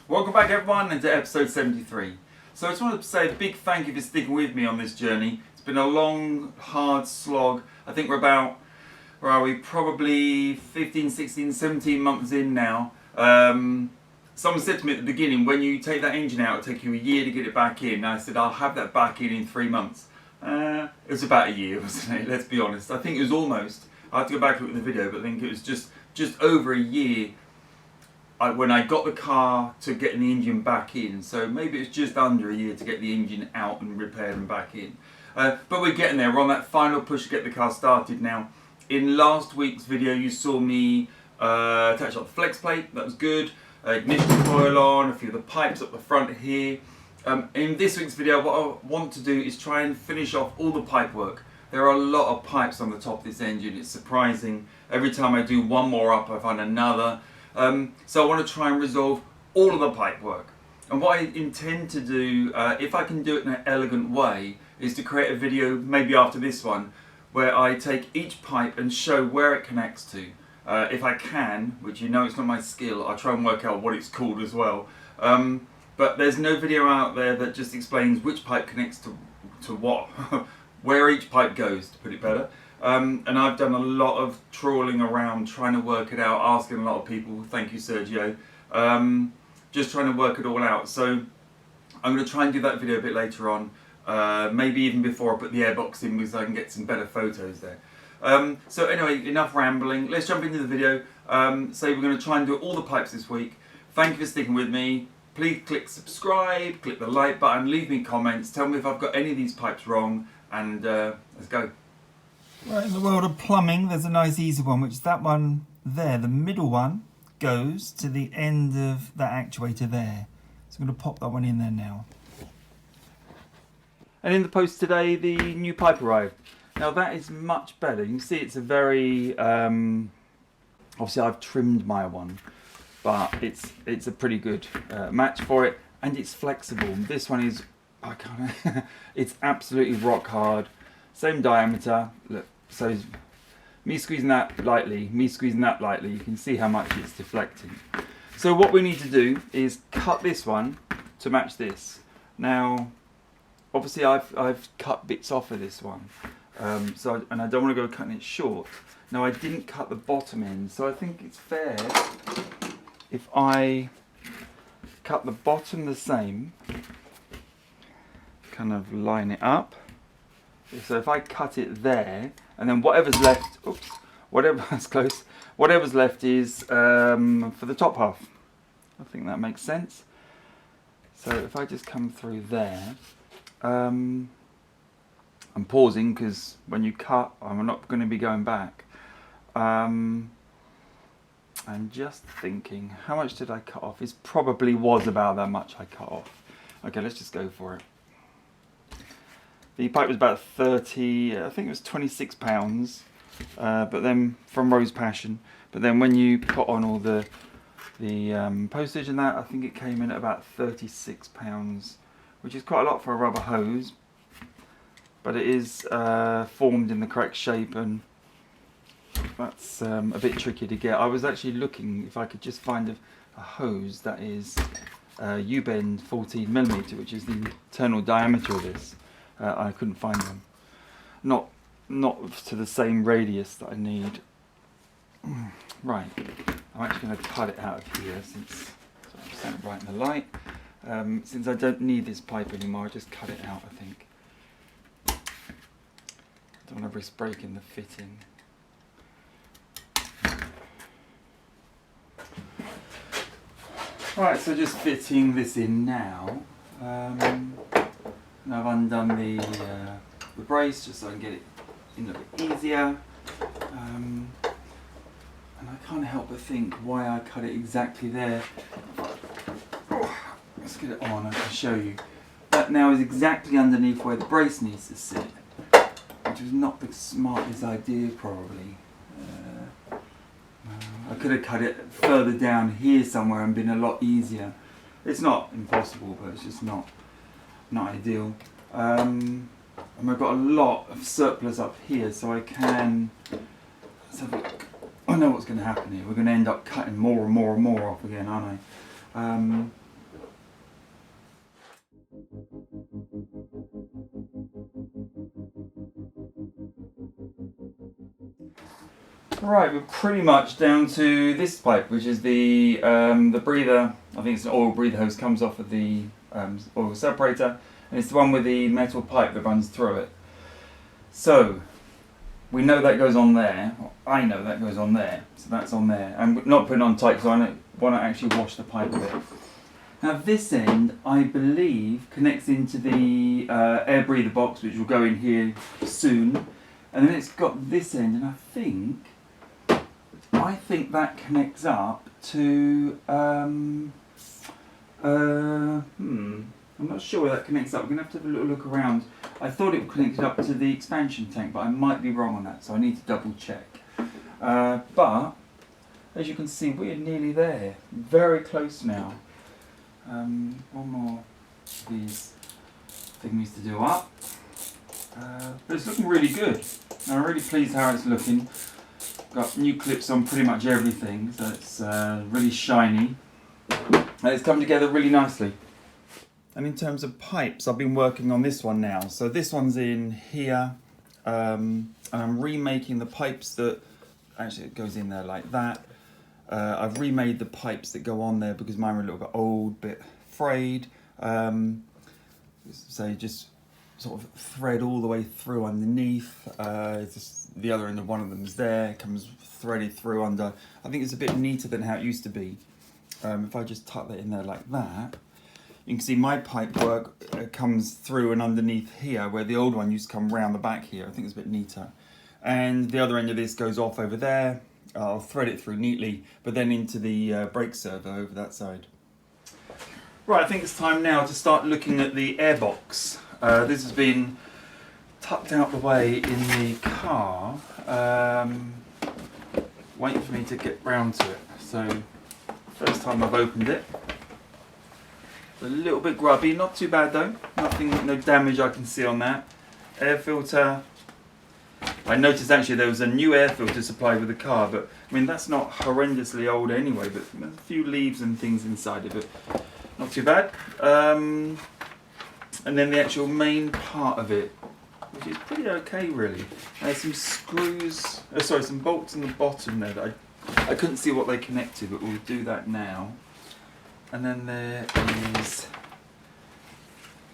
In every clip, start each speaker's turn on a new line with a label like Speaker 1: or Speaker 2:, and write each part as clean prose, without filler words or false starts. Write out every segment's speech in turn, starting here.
Speaker 1: Welcome back everyone into episode 73. So I just wanted to say a big thank you for sticking with me on this journey. It's been a long, hard slog. I think we're about, where are we, probably 15, 16, 17 months in now. Someone said to me at the beginning, when you take that engine out, it'll take you a year to get it back in. And I said, I'll have that back in 3 months. It was about a year, wasn't it? Let's be honest. I think it was almost. I have to go back and look at the video, but I think it was just over a year when I got the car to getting the engine back in. So maybe it's just under a year to get the engine out and repaired and back in. But we're getting there. We're on that final push to get the car started now. In last week's video you saw me attach up the flex plate. That was good. Ignition coil on, a few of the pipes up the front here. In this week's video what I want to do is try and finish off all the pipe work. There are a lot of pipes on the top of this engine. It's surprising. Every time I do one more up I find another. So I want to try and resolve all of the pipe work. And what I intend to do, if I can do it in an elegant way, is to create a video, maybe after this one, where I take each pipe and show where it connects to. If I can, which you know it's not my skill, I'll try and work out what it's called as well. But there's no video out there that just explains which pipe connects to what, where each pipe goes, to put it better. And I've done a lot of trawling around trying to work it out, asking a lot of people, thank you Sergio, just trying to work it all out. So I'm going to try and do that video a bit later on, maybe even before I put the Airbox in, because I can get some better photos there. So anyway, enough rambling, let's jump into the video. So we're going to try and do all the pipes this week. Thank you for sticking with me. Please click subscribe, click the like button, leave me comments, tell me if I've got any of these pipes wrong, and let's go. Right, in the world of plumbing, there's a nice easy one, which is that one there. The middle one goes to the end of that actuator there. So I'm going to pop that one in there now. And in the post today, the new pipe arrived. Now that is much better. You can see it's a very, obviously I've trimmed my one, but it's a pretty good match for it, and it's flexible. This one is, it's absolutely rock hard. Same diameter. Look, so me squeezing that lightly, you can see how much it's deflecting. So what we need to do is cut this one to match this. Now, obviously I've cut bits off of this one, and I don't want to go cutting it short. Now I didn't cut the bottom end, so I think it's fair if I cut the bottom the same, kind of line it up. So if I cut it there, and then whatever's left, that's close, whatever's left is for the top half. I think that makes sense. So if I just come through there, I'm pausing because when you cut, I'm not going to be going back. I'm just thinking, how much did I cut off? It probably was about that much I cut off. Okay, let's just go for it. The pipe was about 30, I think it was 26 pounds, but then from Rose Passion. But then when you put on all the postage and that, I think it came in at about 36 pounds, which is quite a lot for a rubber hose. But it is formed in the correct shape, and that's a bit tricky to get. I was actually looking if I could just find a hose that is U-bend 14mm, which is the internal diameter of this. I couldn't find them. Not to the same radius that I need. Right, I'm actually going to cut it out of here since I'm standing right in the light. Since I don't need this pipe anymore, I'll just cut it out, I think. I don't want to risk breaking the fitting. Right, so just fitting this in now. Now I've undone the brace just so I can get it in a bit easier. And I can't help but think why I cut it exactly there. Let's get it on, I can show you. That now is exactly underneath where the brace needs to sit, which was not the smartest idea probably. I could have cut it further down here somewhere and been a lot easier. It's not impossible, but it's just not ideal. And I've got a lot of surplus up here, so I can, let's have a look. I know what's going to happen here. We're going to end up cutting more and more and more off again, aren't I? Right, we're pretty much down to this pipe, which is the breather. I think it's an oil breather hose, comes off of the oil separator, and it's the one with the metal pipe that runs through it. So we know that goes on there. I know that goes on there, so that's on there. I'm not putting it on tight, so I want to actually wash the pipe a bit. Now this end, I believe, connects into the air breather box, which will go in here soon, and then it's got this end, and I think that connects up to I'm not sure where that connects up. We're going to have a little look around. I thought it connected up to the expansion tank, but I might be wrong on that, so I need to double check. But as you can see, we're nearly there. Very close now. One more of these things to do up. But it's looking really good. I'm really pleased how it's looking. Got new clips on pretty much everything, so it's really shiny. And it's come together really nicely. And in terms of pipes, I've been working on this one now. So this one's in here, and I'm remaking the pipes that, actually it goes in there like that. I've remade the pipes that go on there because mine were a little bit old, bit frayed. So just sort of thread all the way through underneath. Just the other end of one of them is there, comes threaded through under. I think it's a bit neater than how it used to be. If I just tuck that in there like that, you can see my pipe work comes through and underneath here, where the old one used to come round the back here. I think it's a bit neater. And the other end of this goes off over there. I'll thread it through neatly, but then into the brake servo over that side. Right, I think it's time now to start looking at the airbox. This has been tucked out the way in the car, waiting for me to get round to it. So, first time I've opened it. It's a little bit grubby, not too bad though. Nothing, no damage I can see on that. Air filter. I noticed actually there was a new air filter supplied with the car, but I mean that's not horrendously old anyway, but there's a few leaves and things inside of it. Not too bad. And then the actual main part of it, which is pretty okay really. There's some screws, some bolts in the bottom there that I couldn't see what they connect to, but we'll do that now. And then there is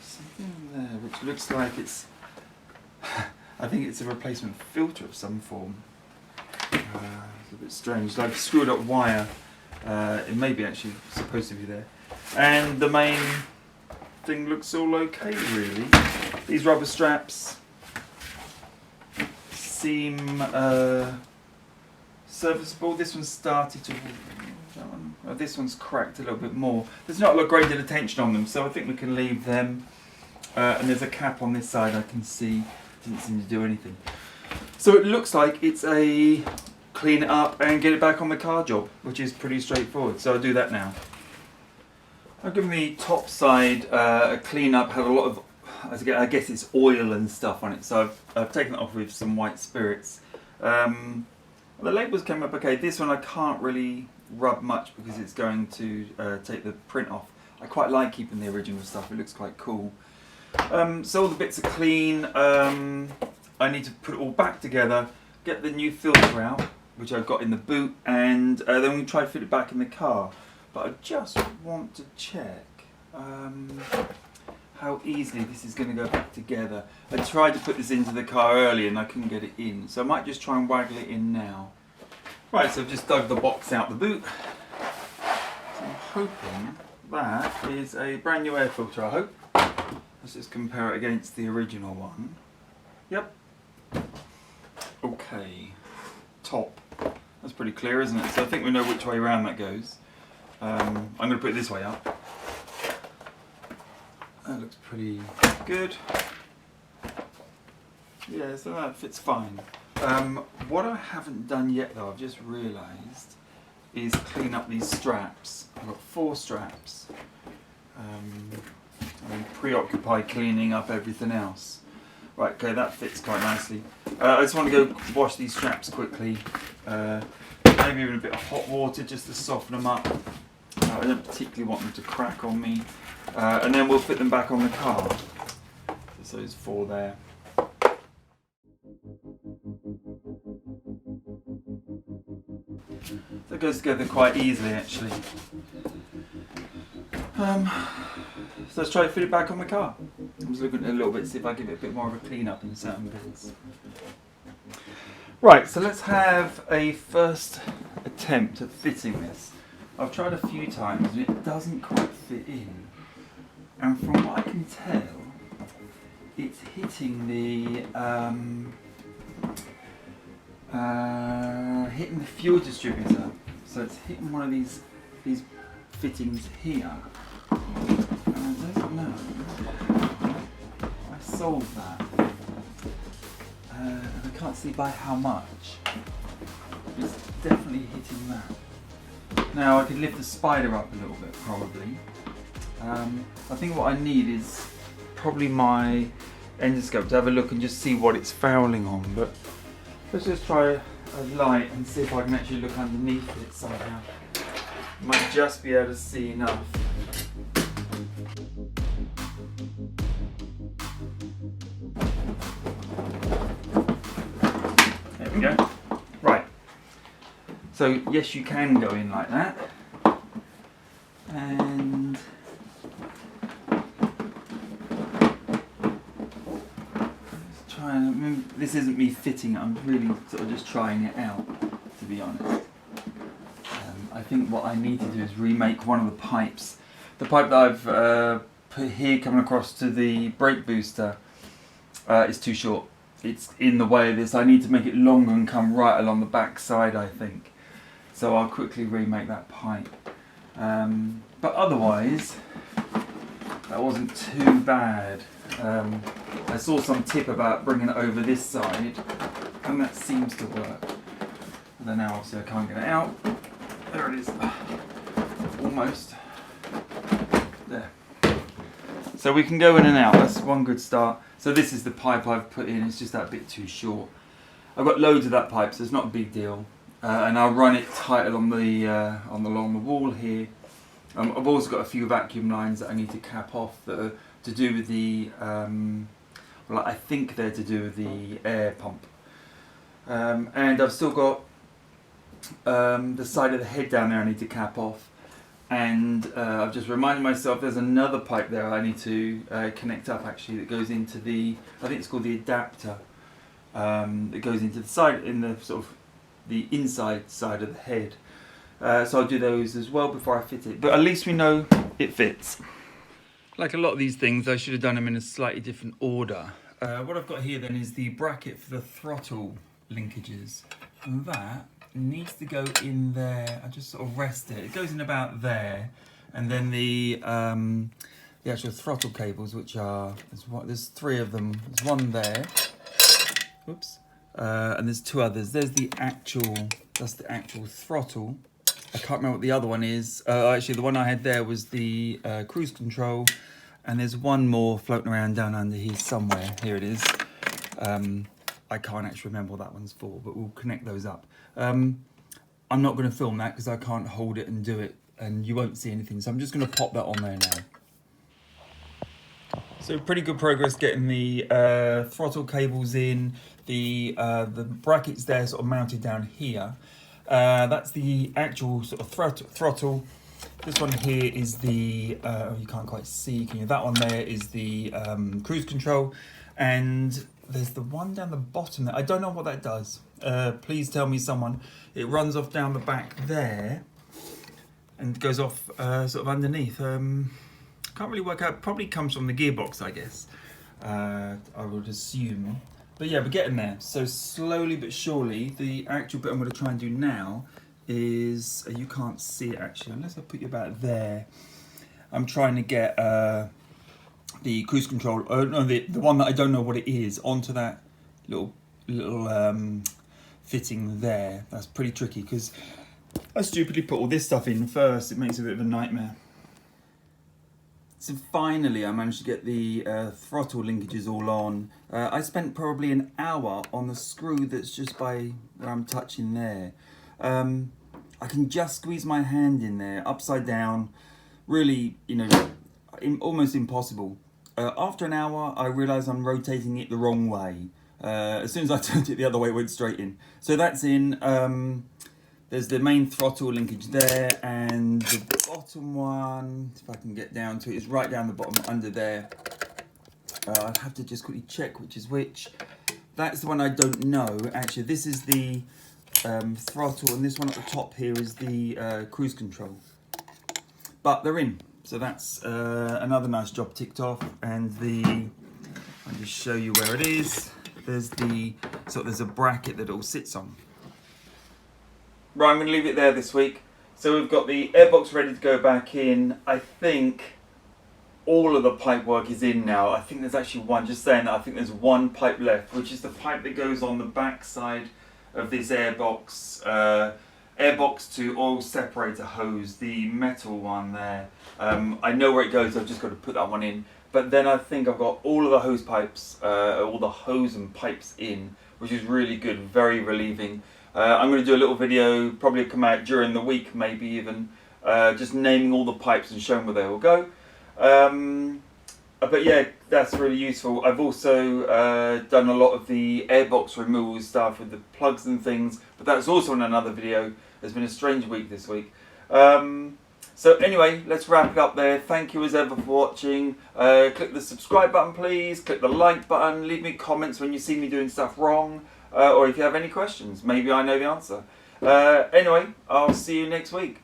Speaker 1: something in there which looks like it's, I think it's a replacement filter of some form. It's a bit strange, like screwed up wire. It may be actually supposed to be there. And the main thing looks all okay really. These rubber straps seem serviceable. This one's started to, this one's cracked a little bit more. There's not a great deal of tension on them, so I think we can leave them. And there's a cap on this side I can see, didn't seem to do anything. So it looks like it's a clean it up and get it back on the car job, which is pretty straightforward. So I'll do that now. I've given the top side a clean up, had a lot of, I guess it's oil and stuff on it, so I've taken it off with some white spirits. The labels came up okay. This one I can't really rub much because it's going to take the print off. I quite like keeping the original stuff, it looks quite cool. So all the bits are clean. I need to put it all back together, get the new filter out, which I've got in the boot, and then we try to fit it back in the car. But I just want to check how easily this is going to go back together. I tried to put this into the car earlier and I couldn't get it in, so I might just try and waggle it in now. Right, so I've just dug the box out the boot. So I'm hoping that is a brand new air filter, I hope. Let's just compare it against the original one. Yep. Okay. Top. That's pretty clear, isn't it? So I think we know which way around that goes. I'm going to put it this way up. That looks pretty good. Yeah, so that fits fine. What I haven't done yet though, I've just realised, is clean up these straps. I've got 4 straps. I'm preoccupied cleaning up everything else. Right, okay, that fits quite nicely. I just want to go wash these straps quickly. Maybe even a bit of hot water just to soften them up. I don't particularly want them to crack on me. And then we'll fit them back on the car. Just those 4 there. So it goes together quite easily actually. So let's try to fit it back on the car. I'm just looking at it a little bit, see if I give it a bit more of a clean up in certain bits. Right, so let's have a first attempt at fitting this. I've tried a few times and it doesn't quite fit in. And from what I can tell, it's hitting the fuel distributor. So it's hitting one of these fittings here. And I don't know. I solved that. And I can't see by how much. It's definitely hitting that. Now I could lift the spider up a little bit probably. I think what I need is probably my endoscope to have a look and just see what it's fouling on, but let's just try a light and see if I can actually look underneath it somehow. Might just be able to see enough. There we go. Right. So yes, you can go in like that. And this isn't me fitting it, I'm really sort of just trying it out, to be honest. I think what I need to do is remake one of the pipes. The pipe that I've put here coming across to the brake booster is too short. It's in the way of this. I need to make it longer and come right along the back side, I think. So I'll quickly remake that pipe. But otherwise, that wasn't too bad. I saw some tip about bringing it over this side, and that seems to work. And then now obviously I can't get it out. There it is. Almost. There. So we can go in and out. That's one good start. So this is the pipe I've put in. It's just that bit too short. I've got loads of that pipe, so it's not a big deal. And I'll run it tight along the wall here. I've also got a few vacuum lines that I need to cap off that are to do with the, well, I think they're to do with the air pump. And I've still got the side of the head down there I need to cap off. And I've just reminded myself there's another pipe there I need to connect up actually that goes into the, I think it's called the adapter, that goes into the side, in the sort of the inside side of the head. So I'll do those as well before I fit it. But at least we know it fits. Like a lot of these things, I should have done them in a slightly different order. What I've got here then is the bracket for the throttle linkages. And that needs to go in there. I just sort of rest it. It goes in about there. And then the actual throttle cables, which are, there's three of them. There's one there. Whoops. And there's two others. There's the actual, that's the actual throttle. I can't remember what the other one is. Actually, the one I had there was the cruise control. And there's one more floating around down under here somewhere. Here it is. I can't actually remember what that one's for, but we'll connect those up. I'm not going to film that because I can't hold it and do it, and you won't see anything. So I'm just going to pop that on there now. So pretty good progress getting the throttle cables in. The brackets there sort of mounted down here. That's the actual sort of throttle. This one here is the, oh, you can't quite see, can you? That one there is the cruise control. And there's the one down the bottom there. I don't know what that does. Please tell me someone. It runs off down the back there and goes off sort of underneath. Can't really work out. Probably comes from the gearbox, I guess. I would assume. But yeah, we're getting there. So slowly but surely, the actual bit I'm going to try and do now is, you can't see it actually, unless I put you about there. I'm trying to get the cruise control, no, the one that I don't know what it is, onto that little fitting there. That's pretty tricky because I stupidly put all this stuff in first. It makes it a bit of a nightmare. So finally I managed to get the throttle linkages all on. I spent probably an hour on the screw that's just by where I'm touching there. I can just squeeze my hand in there, upside down, really, you know, almost impossible. After an hour, I realised I'm rotating it the wrong way. As soon as I turned it the other way, it went straight in. So that's in. there's the main throttle linkage there, and the bottom one, if I can get down to it, is right down the bottom under there. I'll have to just quickly check which is which. That's the one I don't know. Actually, this is the throttle, and this one at the top here is the cruise control. But they're in, so that's another nice job ticked off. And I'll just show you where it is. There's a bracket that it all sits on. Right, I'm going to leave it there this week. So we've got the airbox ready to go back in. I think all of the pipe work is in now. I think there's actually one, just saying that, I think there's one pipe left, which is the pipe that goes on the back side of this airbox. Airbox to oil separator hose, the metal one there. I know where it goes, I've just got to put that one in. But then I think I've got all of the hose pipes, all the hose and pipes in, which is really good, very relieving. I'm going to do a little video, probably come out during the week, maybe even, just naming all the pipes and showing where they all go. But yeah, that's really useful. I've also done a lot of the airbox removal stuff with the plugs and things, but that's also in another video. It's been a strange week this week. So anyway, let's wrap it up there. Thank you as ever for watching. Click the subscribe button please, click the like button, leave me comments when you see me doing stuff wrong, or if you have any questions, maybe I know the answer. Anyway, I'll see you next week.